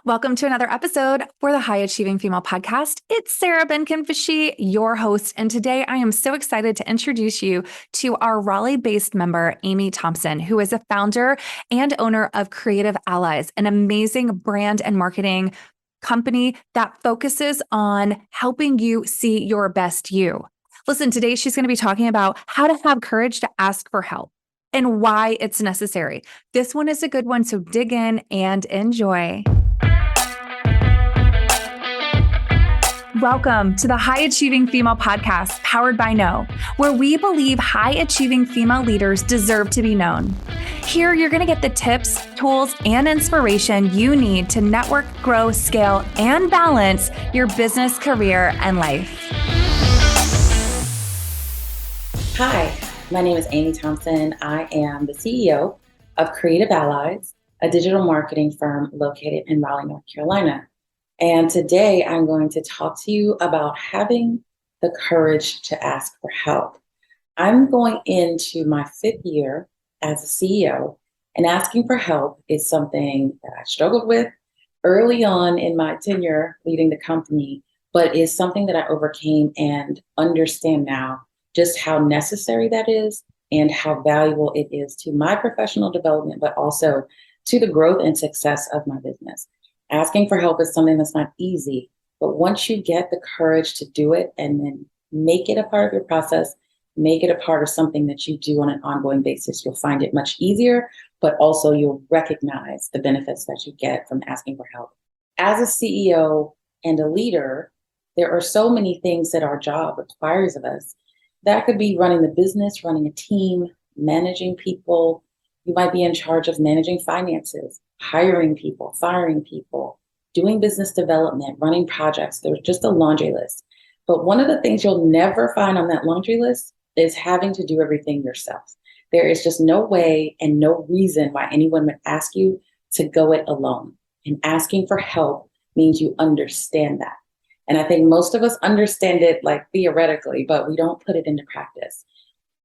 Welcome to another episode for the High Achieving Female Podcast. It's Sarah Benkin-Fishy, your host, and today I am so excited to introduce you to our Raleigh-based member, Amie Thompson, who is a founder and owner of Creative Allies, an amazing brand and marketing company that focuses on helping you see your best you. Listen, today she's going to be talking about how to have courage to ask for help and why it's necessary. This one is a good one, so dig in and enjoy. Welcome to the High Achieving Female Podcast, powered by Know, where we believe high achieving female leaders deserve to be known. Here, you're going to get the tips, tools, and inspiration you need to network, grow, scale, and balance your business, career, and life. Hi, my name is Amie Thompson. I am the CEO of Creative Allies, a digital marketing firm located in Raleigh, North Carolina. And today I'm going to talk to you about having the courage to ask for help. I'm going into my 5th year as a CEO, and asking for help is something that I struggled with early on in my tenure leading the company, but is something that I overcame and understand now just how necessary that is and how valuable it is to my professional development, but also to the growth and success of my business. Asking for help is something that's not easy, but once you get the courage to do it and then make it a part of your process, make it a part of something that you do on an ongoing basis, you'll find it much easier, but also you'll recognize the benefits that you get from asking for help. As a CEO and a leader, there are so many things that our job requires of us. That could be running the business, running a team, managing people. You might be in charge of managing finances, hiring people, firing people, doing business development, running projects. There's just a laundry list. But one of the things you'll never find on that laundry list is having to do everything yourself. There is just no way and no reason why anyone would ask you to go it alone. And asking for help means you understand that. And I think most of us understand it like theoretically, but we don't put it into practice.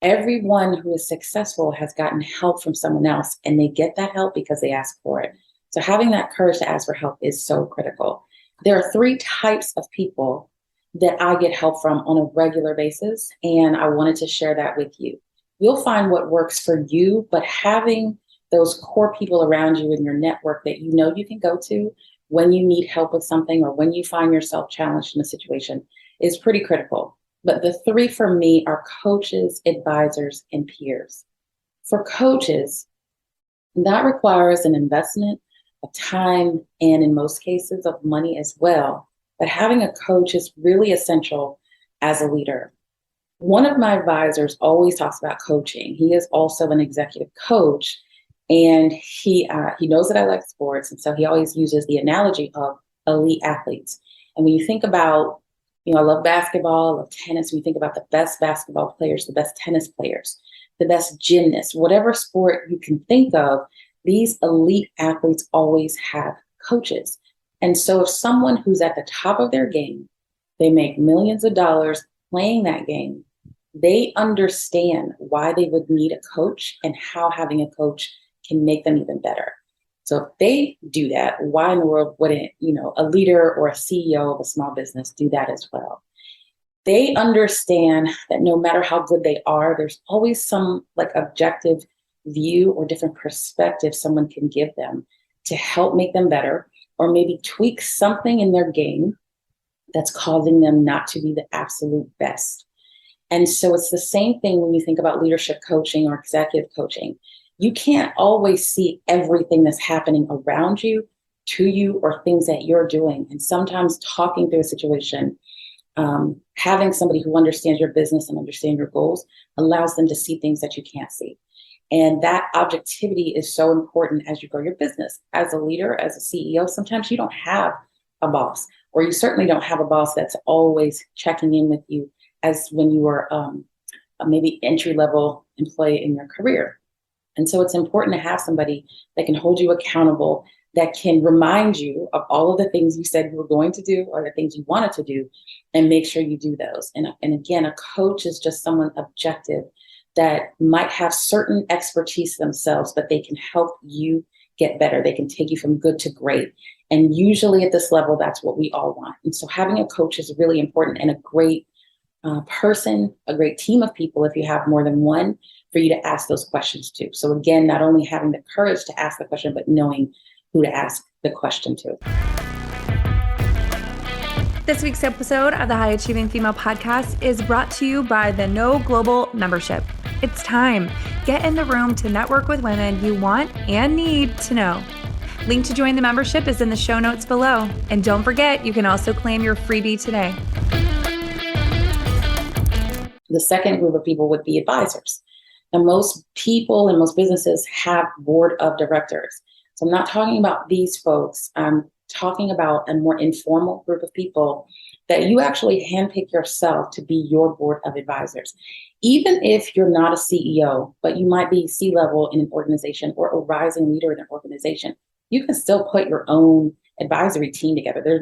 Everyone who is successful has gotten help from someone else, and they get that help because they ask for it. So having that courage to ask for help is so critical. There are 3 types of people that I get help from on a regular basis, and I wanted to share that with you. You'll find what works for you, but having those core people around you in your network that you know you can go to when you need help with something or when you find yourself challenged in a situation is pretty critical. But the 3 for me are coaches, advisors, and peers. For coaches, that requires an investment of time and in most cases of money as well. But having a coach is really essential as a leader. One of my advisors always talks about coaching. He is also an executive coach, and he knows that I like sports. And so he always uses the analogy of elite athletes. And when you think about I love basketball, I love tennis. We think about the best basketball players, the best tennis players, the best gymnasts, whatever sport you can think of, these elite athletes always have coaches. And so if someone who's at the top of their game, they make millions of dollars playing that game, they understand why they would need a coach and how having a coach can make them even better. So if they do that, why in the world wouldn't, a leader or a CEO of a small business do that as well? They understand that no matter how good they are, there's always some objective view or different perspective someone can give them to help make them better, or maybe tweak something in their game that's causing them not to be the absolute best. And so it's the same thing when you think about leadership coaching or executive coaching. You can't always see everything that's happening around you, to you, or things that you're doing. And sometimes talking through a situation, having somebody who understands your business and understands your goals allows them to see things that you can't see. And that objectivity is so important as you grow your business. As a leader, as a CEO, sometimes you don't have a boss, or you certainly don't have a boss that's always checking in with you as when you were maybe entry-level employee in your career. And so it's important to have somebody that can hold you accountable, that can remind you of all of the things you said you were going to do or the things you wanted to do, and make sure you do those. And again, a coach is just someone objective that might have certain expertise themselves, but they can help you get better. They can take you from good to great. And usually at this level, that's what we all want. And so having a coach is really important, and a great person, a great team of people, if you have more than one, for you to ask those questions to. So again, not only having the courage to ask the question, but knowing who to ask the question to. This week's episode of the High Achieving Female Podcast is brought to you by the No Global Membership. It's time. Get in the room to network with women you want and need to know. Link to join the membership is in the show notes below. And don't forget, you can also claim your freebie today. The second group of people would be advisors. Now, most people and most businesses have board of directors. So I'm not talking about these folks. I'm talking about a more informal group of people that you actually handpick yourself to be your board of advisors. Even if you're not a CEO, but you might be C-level in an organization or a rising leader in an organization, you can still put your own advisory team together. There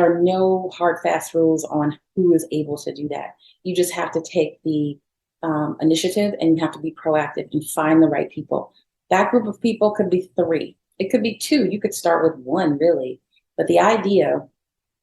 are no hard, fast rules on who is able to do that. You just have to take the initiative, and you have to be proactive and find the right people. That group of people could be 3. It could be 2. You could start with 1, really. But the idea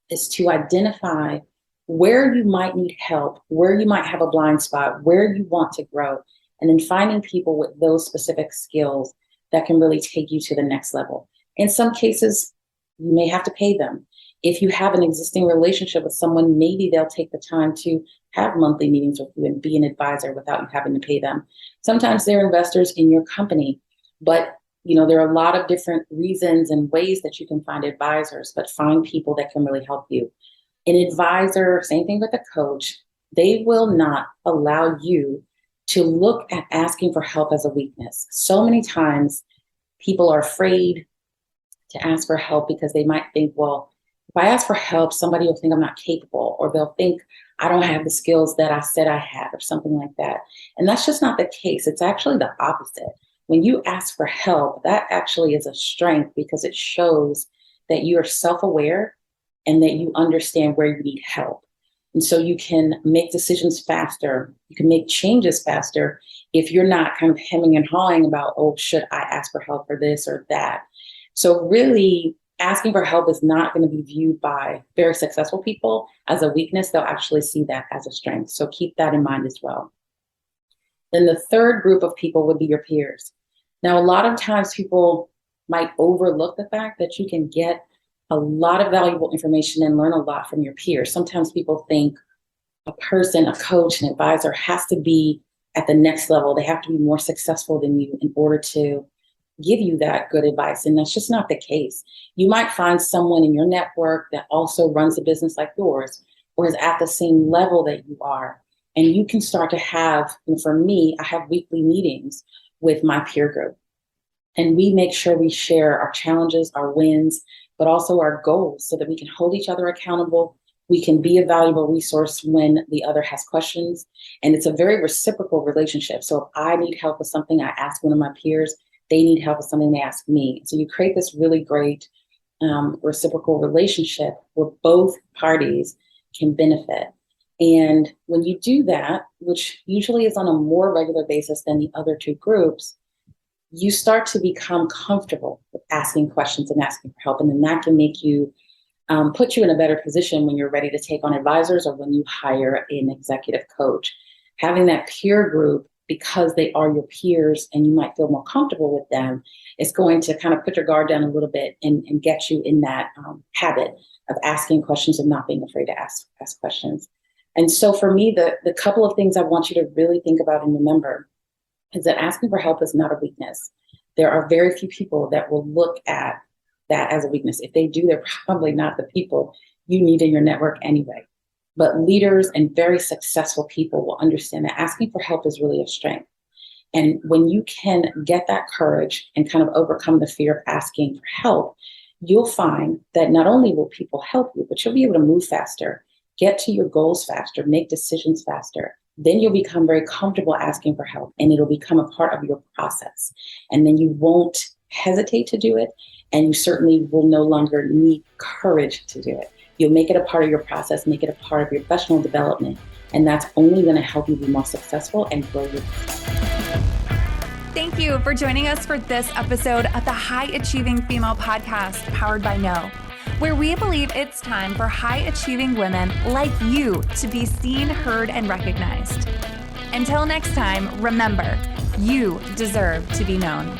is to identify where you might need help, where you might have a blind spot, where you want to grow, and then finding people with those specific skills that can really take you to the next level. In some cases, you may have to pay them. If you have an existing relationship with someone, maybe they'll take the time to have monthly meetings with you and be an advisor without you having to pay them. Sometimes they're investors in your company, but there are a lot of different reasons and ways that you can find advisors, but find people that can really help you. An advisor, same thing with a coach, they will not allow you to look at asking for help as a weakness. So many times people are afraid to ask for help because they might think, well, if I ask for help, somebody will think I'm not capable, or they'll think I don't have the skills that I said I had, or something like that. And that's just not the case. It's actually the opposite. When you ask for help, that actually is a strength, because it shows that you are self-aware and that you understand where you need help. And so you can make decisions faster. You can make changes faster if you're not kind of hemming and hawing about, oh, should I ask for help for this or that? So really, asking for help is not going to be viewed by very successful people as a weakness. They'll actually see that as a strength. So keep that in mind as well. Then the third group of people would be your peers. Now, a lot of times people might overlook the fact that you can get a lot of valuable information and learn a lot from your peers. Sometimes people think a person, a coach, an advisor has to be at the next level. They have to be more successful than you in order to give you that good advice. And that's just not the case. You might find someone in your network that also runs a business like yours, or is at the same level that you are. And you can start to have, and for me, I have weekly meetings with my peer group. And we make sure we share our challenges, our wins, but also our goals, so that we can hold each other accountable. We can be a valuable resource when the other has questions. And it's a very reciprocal relationship. So if I need help with something, I ask one of my peers. They need help with something, they ask me. So you create this really great reciprocal relationship where both parties can benefit. And when you do that, which usually is on a more regular basis than the other 2 groups, you start to become comfortable with asking questions and asking for help. And then that can make you, put you in a better position when you're ready to take on advisors, or when you hire an executive coach. Having that peer group, because they are your peers and you might feel more comfortable with them, is going to kind of put your guard down a little bit and get you in that habit of asking questions and not being afraid to ask questions. And so for me, the couple of things I want you to really think about and remember is that asking for help is not a weakness. There are very few people that will look at that as a weakness. If they do, they're probably not the people you need in your network anyway. But leaders and very successful people will understand that asking for help is really a strength. And when you can get that courage and kind of overcome the fear of asking for help, you'll find that not only will people help you, but you'll be able to move faster, get to your goals faster, make decisions faster. Then you'll become very comfortable asking for help, and it'll become a part of your process. And then you won't hesitate to do it, and you certainly will no longer need courage to do it. You'll make it a part of your process, make it a part of your professional development, and that's only going to help you be more successful and grow your business. Thank you for joining us for this episode of the High Achieving Female Podcast, powered by No, where we believe it's time for high achieving women like you to be seen, heard, and recognized. Until next time, remember, you deserve to be known.